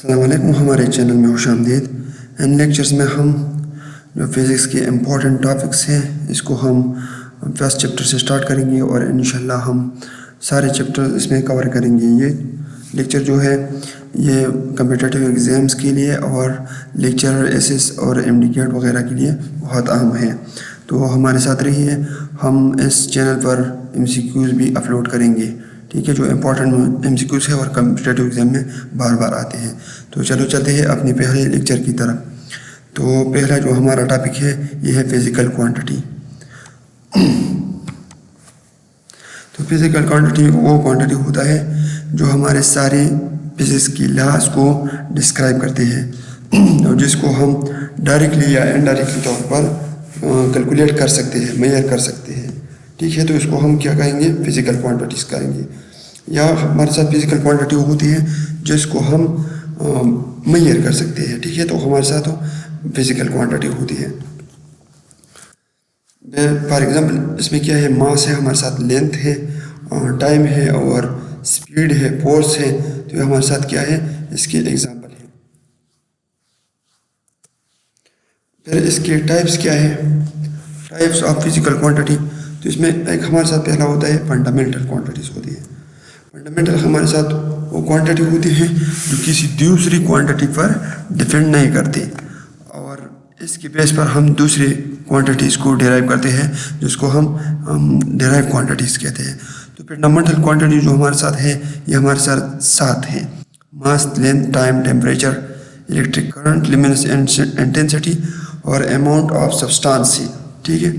अस्सलाम वालेकुम। हमारे चैनल में खुशामदीद। इन लेक्चर्स में हम जो फिज़िक्स के इम्पोर्टेंट टॉपिक्स हैं इसको हम फर्स्ट चैप्टर से स्टार्ट करेंगे और इंशाल्लाह हम सारे चैप्टर इसमें कवर करेंगे। ये लेक्चर जो है ये कम्पिटिटिव एग्ज़ाम्स के लिए और लेक्चर एसएस और एमडीकेट वगैरह के लिए बहुत अहम है, तो हमारे साथ रहिए। हम इस चैनल पर एमसीक्यूज़ भी अपलोड करेंगे, ठीक है, जो इम्पोर्टेंट एमसीक्यूज़ है और कम्पिटिटिव एग्ज़ाम में बार बार आते हैं। तो चलो चलते हैं अपने पहले लेक्चर की तरफ। तो पहला जो हमारा टॉपिक है ये है फिज़िकल क्वांटिटी। तो फिज़िकल क्वांटिटी वो क्वांटिटी होता है जो हमारे सारे फिज़िक्स की लॉज को डिस्क्राइब करते हैं और जिसको हम डायरेक्टली या इनडायरेक्टली तौर पर कैलकुलेट कर सकते हैं, मेजर कर सकते हैं, ठीक है। तो इसको हम क्या कहेंगे, फिज़िकल क्वांटिटीज़ कहेंगे। या हमारे साथ फिज़िकल क्वांटिटी होती है जिसको हम मेजर कर सकते हैं, ठीक है। तो हमारे साथ फिज़िकल क्वांटिटी होती है। फॉर एग्जांपल इसमें क्या है, मास है, हमारे साथ लेंथ है, टाइम है और स्पीड है, फोर्स है। तो ये हमारे साथ क्या है, इसके एग्जांपल है। फिर इसके टाइप्स क्या है, टाइप्स ऑफ फिज़िकल क्वांटिटी। तो इसमें एक हमारे साथ पहला होता है फंडामेंटल क्वांटिटीज़ होती है। फंडामेंटल हमारे साथ वो क्वांटिटी होती है जो किसी दूसरी क्वांटिटी पर डिपेंड नहीं करती और इसके बेस पर हम दूसरी क्वांटिटीज़ को डिराइव करते हैं, जिसको हम डिराइव क्वांटिटीज़ कहते हैं। तो फंडामेंटल क्वांटिटी जो हमारे साथ है ये हमारे साथ है mass, length, time, temperature, electric current, luminous intensity और अमाउंट ऑफ सब्सटेंस, ठीक है।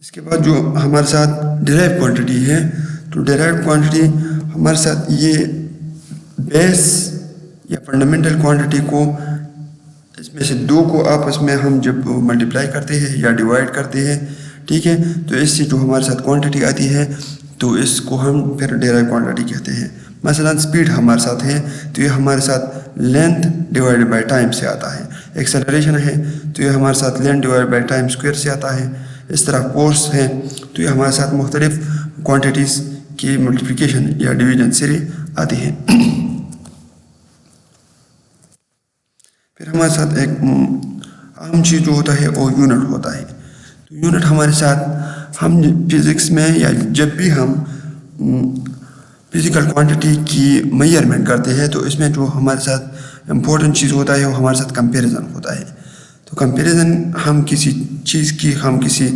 इसके बाद जो हमारे साथ डिराइव क्वांटिटी है, तो डिराइव क्वांटिटी हमारे साथ ये बेस या फंडामेंटल क्वांटिटी को, इसमें से दो को आपस में हम जब मल्टीप्लाई करते हैं या डिवाइड करते हैं, ठीक है, तो इससे जो हमारे साथ क्वांटिटी आती है तो इसको हम फिर डिराइव क्वांटिटी कहते हैं। मसलन स्पीड हमारे साथ है तो ये हमारे साथ लेंथ डिवाइडेड बाय टाइम से आता है। एक्सेलरेशन है तो ये हमारे साथ length divided by time square से आता है। इस तरह फोर्स है तो ये हमारे साथ मुख्तलिफ क्वांटिटीज़ की मल्टीप्लिकेशन या डिवीजन से आती है। फिर हमारे साथ एक अहम चीज़ जो होता है वो यूनिट होता है। तो यूनिट हमारे साथ हम फिज़िक्स में या जब भी हम फिज़िकल क्वांटिटी की मेजरमेंट करते हैं तो इसमें जो हमारे साथ इम्पोर्टेंट चीज़ होता है वो हमारे साथ कंपैरिजन होता है। तो कंपैरिजन हम किसी चीज़ की, हम किसी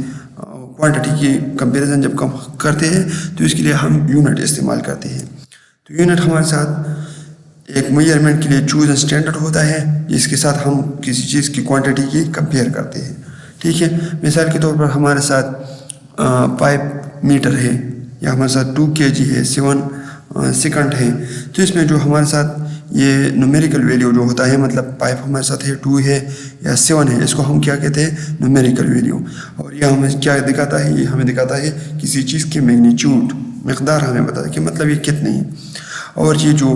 क्वांटिटी की कंपैरिजन जब हम करते हैं तो इसके लिए हम यूनिट इस्तेमाल करते हैं। तो यूनिट हमारे साथ एक मेजरमेंट के लिए चूज स्टैंडर्ड होता है जिसके साथ हम किसी चीज़ की क्वांटिटी की कंपेयर करते हैं, ठीक है। मिसाल के तौर पर हमारे साथ पाइप मीटर है या हमारे साथ 2 kg है, 7 सेकंड है। तो इसमें जो हमारे साथ ये न्यूमेरिकल वैल्यू जो होता है, मतलब पाइप हमारे साथ है 2 है या 7 है, इसको हम क्या कहते हैं, न्यूमेरिकल वैल्यू। और यह हमें क्या दिखाता है, ये हमें दिखाता है किसी चीज़ की मैग्नीट्यूड, मकदार हमें बताता है कि मतलब ये कितनी है। और ये जो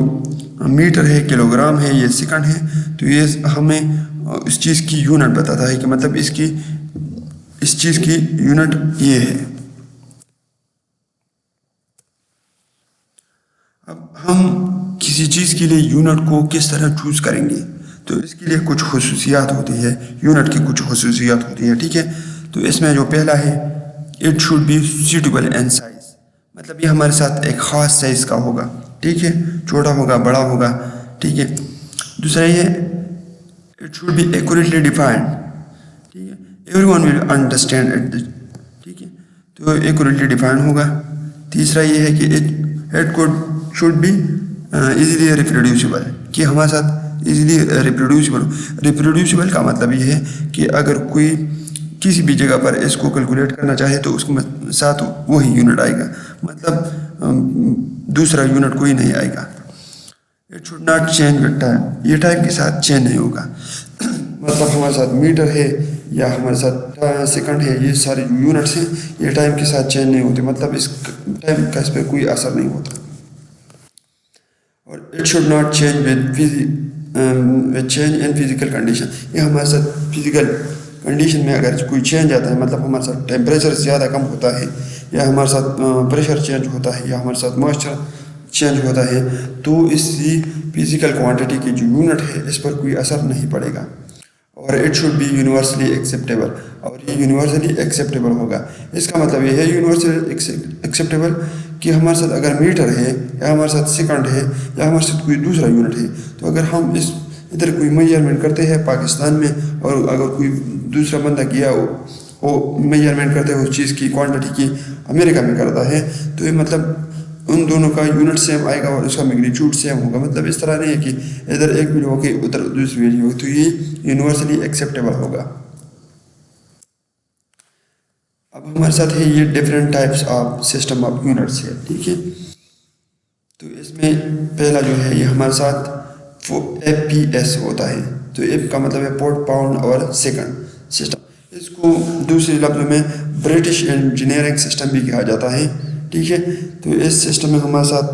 मीटर है, किलोग्राम है, ये सेकंड है, तो ये हमें इस चीज़ की यूनिट बताता है कि मतलब इस चीज़ की यूनिट ये है। अब हम किसी चीज़ के लिए यूनिट को किस तरह चूज़ करेंगे, तो इसके लिए कुछ खुसूसियात होती है, यूनिट की कुछ खुसूसियात होती है, ठीक है। तो इसमें जो पहला है, it should be suitable in size, मतलब ये हमारे साथ एक ख़ास साइज़ का होगा, ठीक है, छोटा होगा, बड़ा होगा, ठीक है। दूसरा ये it should be accurately defined, ठीक है, एवरीवन विल अंडरस्टैंड इट, ठीक है, तो एक्यूरेटली डिफाइंड होगा। तीसरा ये है कि it could should be easily reproducible, कि हमारे साथ इजीली रिप्रोड्यूसिबल का मतलब ये है कि अगर कोई किसी भी जगह पर इसको कैलकुलेट करना चाहे तो उसके साथ वही यूनिट आएगा, मतलब दूसरा यूनिट कोई नहीं आएगा। It should not change with time, ये टाइम के साथ चेंज नहीं होगा। मतलब हमारे साथ मीटर है या हमारे साथ सेकंड है, ये सारे यूनिट्स हैं, ये टाइम के साथ चेंज नहीं होते, मतलब इस टाइम का इस पर कोई असर नहीं होता। और it should not change with change in physical condition, ये हमारे साथ फिजिकल कंडीशन में अगर कोई चेंज आता है, मतलब हमारे साथ टेम्परेचर ज़्यादा कम होता है या हमारे साथ प्रेशर चेंज होता है या हमारे साथ मॉइस्चर चेंज होता है तो इसी फिजिकल क्वांटिटी की जो यूनिट है इस पर कोई असर नहीं पड़ेगा, और it should be universally acceptable, और ये यूनिवर्सली एक्सेप्टेबल होगा। इसका मतलब ये है यूनिवर्सली एक्सेप्टेबल कि हमारे साथ अगर मीटर है या हमारे साथ सेकंड है या हमारे साथ कोई दूसरा यूनिट है, तो अगर हम इधर कोई मेजरमेंट करते हैं पाकिस्तान में और अगर कोई दूसरा बंदा किया वो मेजरमेंट करते हैं उस चीज़ की क्वांटिटी की अमेरिका में करता है, तो ये मतलब उन दोनों का यूनिट सेम आएगा और उसका मैग्नीट्यूड सेम होगा। मतलब इस तरह नहीं है कि इधर एक वैल्यू होगी उधर दूसरी वैल्यू होगी, तो ये यूनिवर्सली एक्सेप्टेबल होगा। अब हमारे साथ है ये different types of system of units है, ठीक है। तो इसमें पहला जो है ये हमारे साथ FPS होता है, तो एफ का मतलब है पोर्ट पाउंड और सेकंड सिस्टम। इसको दूसरे लफ्ज़ों में ब्रिटिश इंजीनियरिंग सिस्टम भी कहा जाता है, ठीक है। तो इस सिस्टम में हमारे साथ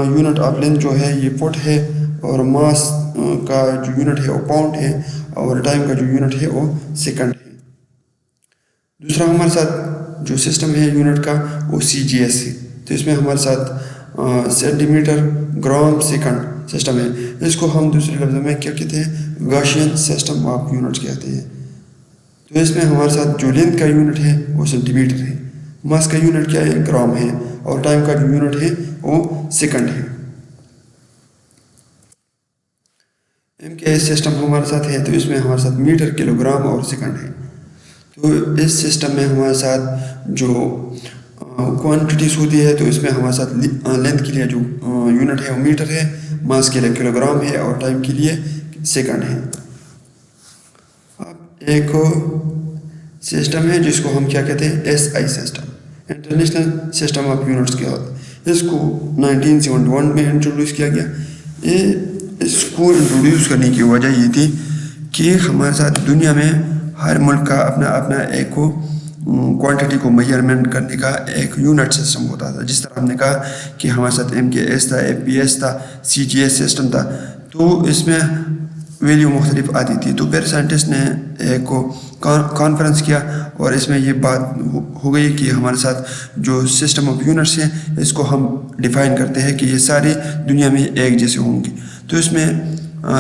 यूनिट ऑफ लेंथ जो है ये फुट है, और मास का जो यूनिट है वो पाउंड है, और टाइम का जो यूनिट है वो सेकंड है। दूसरा हमारे साथ जो सिस्टम है यूनिट का वो CGS है, तो इसमें हमारे साथ सेंटीमीटर ग्राम सेकंड सिस्टम है। इसको हम दूसरे लफ्ज़ों में क्या कहते हैं, गॉसियन सिस्टम ऑफ यूनिट्स कहते हैं। तो इसमें हमारे साथ जो लेंथ का यूनिट है वो सेंटीमीटर है, मास का यूनिट क्या है, ग्राम है, और टाइम का जो यूनिट है वो सेकंड है। MKS सिस्टम हमारे साथ है, तो इसमें हमारे साथ मीटर, किलोग्राम और सेकंड है। तो इस सिस्टम में हमारे साथ जो क्वांटिटीज होती है, तो इसमें हमारे साथ लेंथ के लिए जो यूनिट है वो मीटर है, मास के लिए किलोग्राम है, और टाइम के लिए सेकंड है। अब एक सिस्टम है जिसको हम क्या कहते हैं, SI system, international system of units के होता है। इसको 1971 में इंट्रोड्यूस किया गया। इसको इंट्रोड्यूस करने की वजह ये थी कि हमारे साथ दुनिया में हर मुल्क का अपना अपना एक क्वांटिटी को मेजरमेंट करने का एक यूनिट सिस्टम होता था। जिस तरह हमने कहा कि हमारे साथ MKS था, FPS था, CGS सिस्टम था, तो इसमें वैल्यू मुख्तलिफ आती थी। तो फिर साइंटिस्ट ने एक कॉन्फ्रेंस किया और इसमें ये बात हो गई कि हमारे साथ जो सिस्टम ऑफ यूनिट्स हैं इसको हम डिफाइन करते हैं कि ये सारी दुनिया में एक जैसे होंगी। तो इसमें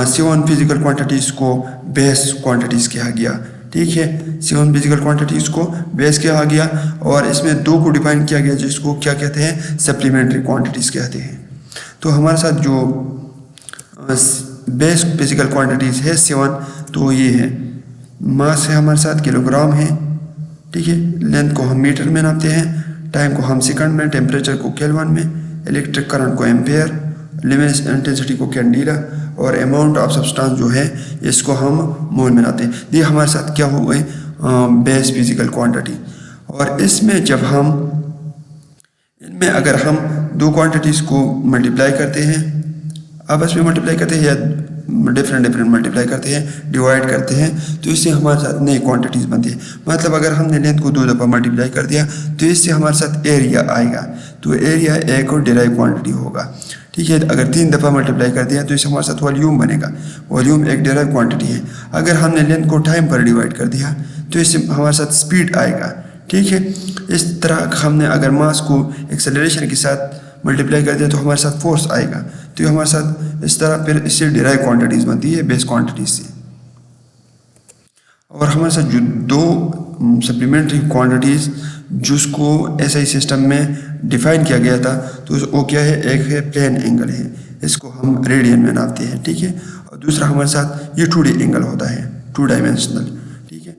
7 फिजिकल क्वांटिटीज़ को बेस क्वांटिटीज़ कहा गया, ठीक है। 7 फिजिकल क्वांटिटीज़ को बेस किया गया, और इसमें 2 को डिफाइन किया गया जिसको क्या कहते हैं, सप्लीमेंट्री क्वांटिटीज़ कहते हैं। तो हमारे साथ जो बेस फिजिकल क्वांटिटीज़ है 7, तो ये है, मास है हमारे साथ किलोग्राम है, ठीक है। लेंथ को हम मीटर में नापते हैं, टाइम को हम सेकंड में, टेम्परेचर को केल्विन में, इलेक्ट्रिक करंट को एम्पेयर, लिमिनेस इंटेंसिटी को कैंडिला, और अमाउंट ऑफ सब्सटेंस जो है इसको हम मोल में नापते हैं। ये हमारे साथ क्या हो गए, बेस फिजिकल क्वांटिटी। और इसमें जब हम इनमें अगर हम 2 क्वांटिटीज़ को मल्टीप्लाई करते हैं, आपस में मल्टीप्लाई करते हैं या डिफरेंट मल्टीप्लाई करते हैं, डिवाइड करते हैं, तो इससे हमारे साथ नई क्वांटिटीज़ बनती है। मतलब अगर हमने लेंथ को 2 दफ़ा मल्टीप्लाई कर दिया तो इससे हमारे साथ एरिया आएगा, तो एरिया एक और डिराइव क्वांटिटी होगा, ठीक है। अगर 3 दफ़ा मल्टीप्लाई कर दिया तो इससे हमारे साथ वॉल्यूम बनेगा, वॉल्यूम एक डिराइव क्वांटिटी है। अगर हमने लेंथ को टाइम पर डिवाइड कर दिया तो इससे हमारे साथ स्पीड आएगा, ठीक है। इस तरह हमने अगर मास को एक्सेलरेशन के साथ मल्टीप्लाई कर दिया तो हमारे साथ फोर्स आएगा, तो ये हमारे साथ इस तरह फिर इससे डिराइव क्वांटिटीज़ बनती है बेस क्वांटिटीज से। और हमारे साथ जो 2 सप्लीमेंट्री क्वांटिटीज़ जिसको SI सिस्टम में डिफाइन किया गया था, तो वो क्या है, एक है प्लेन एंगल है, इसको हम रेडियन में नापते हैं, ठीक है। और दूसरा हमारे साथ ये 2D एंगल होता है, 2 डायमेंशनल, ठीक है।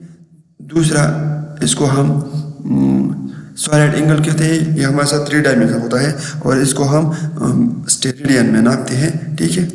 दूसरा इसको हम सॉलिड एंगल कहते हैं, ये हमारे साथ 3 डायमेंशनल होता है, और इसको हम स्टेरेडियन में नापते हैं, ठीक है।